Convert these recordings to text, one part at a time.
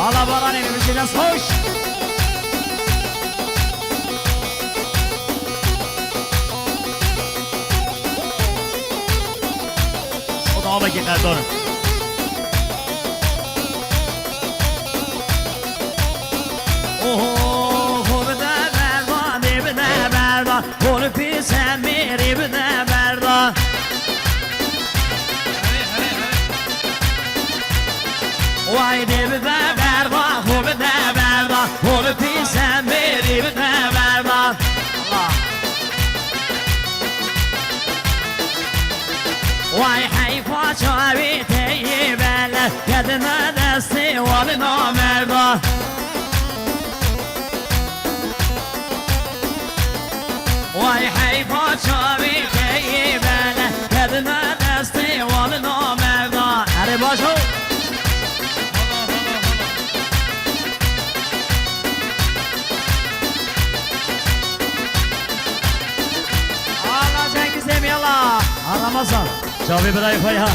Hala bana ne bir şeyden hoş. O da ama gider doğru. Oho, bir de berda, bir de berda. Onu pisem bir de berda. Vay de bir de berda, o bir de berda. Onu pisem bir de berda. Allah. Vay hayfa çavi teybele, kedine desti vali namerda. Vay hayfa çavi teybele, kedine desti vali namerda. Hadi başo. Allah Cengiz demiyorlar. Aramazsan. Çavi bırak ya.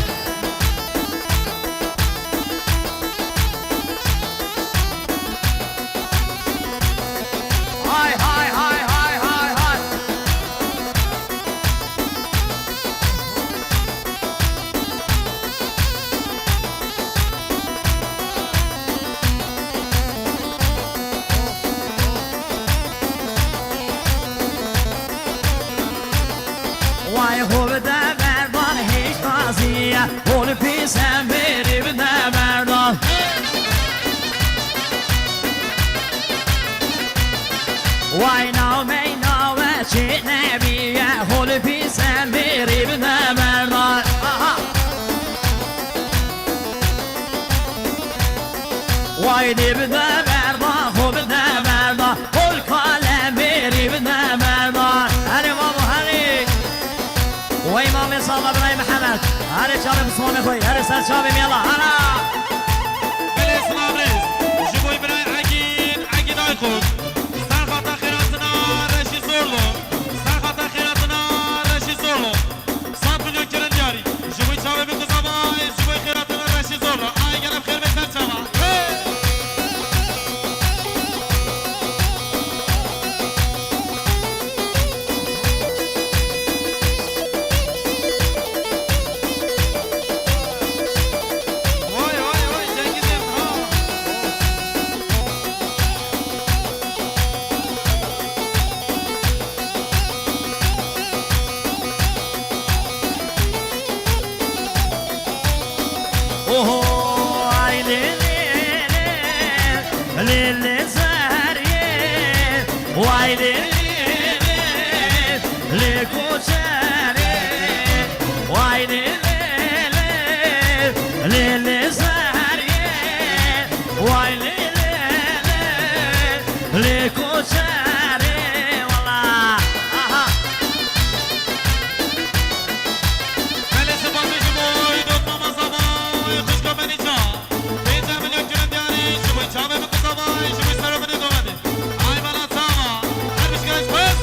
Hay hay hay hay hay hay. Vay huvde berdan hiç naziye, onu pisem verip de berdan. Vay navme navme çiğnebiye, onu pisem verip de berdan. Vay dibi de berdan, huvde berdan, kol kalem verip de berdan. Hadi baba hadi. Vay İmam Sağla Bray Muhammed. Hadi çalım Osman'ı koy. Hadi sen çalım yalla. Ana. Bilesin abriz. Jiboy Bray Agin Aykut. Sarfata Khiratına Reşit Zorlu. Sarfata Khiratına Reşit Zorlu. 100 milyon kere diyari. Jiboy çave bir kızama. Jiboy Khiratına Reşit Zorlu. Ay gelip kırmızı çava. Oho ay lili lili zariye. Vay lili li kuçere. Vay lili lili zariye. Vay lili li kuçere. Valla. Aha. Kalesi batı Jiboy. Dönmama zaman. Kışka beni çağ. 1 milyon kere diyari. Jiboy çave bir kızama. Jiboy sarıfını dövmedi. Ay bana çağma. Her bir şey kız.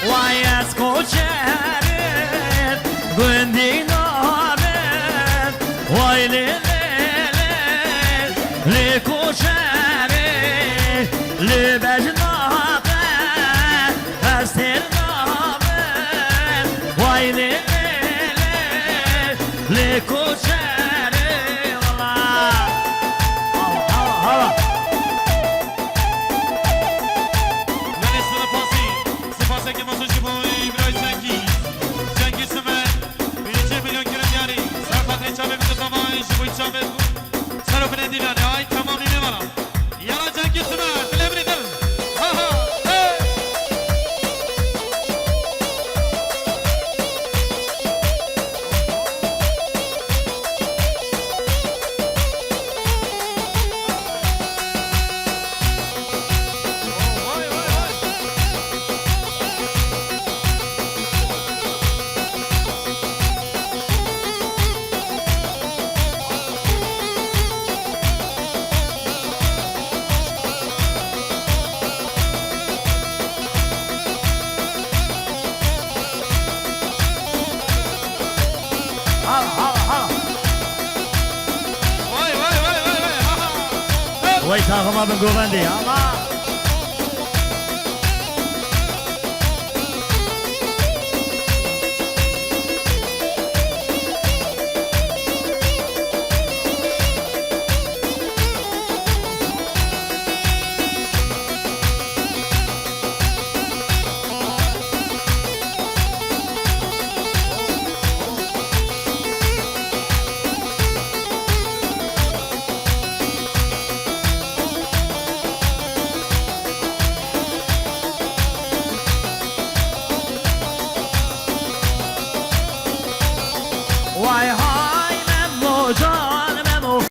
Vay escoçerim, gündin amen. Vay li koçerim, li becnate, estir namen. Vay li koçerim, Allah. Allah, Allah. Velesine pasi. Sipase ki masaj Jiboy Bray Cengiz Sümer. 1 milyon kere diyari. Sarfatı çave bir kızama. Jiboy çave. Sarıfını dilani. Ay tamam ne var? Yala Cengiz Sümer. Dilebri dil. Ha ha. Hey. وای تاغما بن گوبندی الله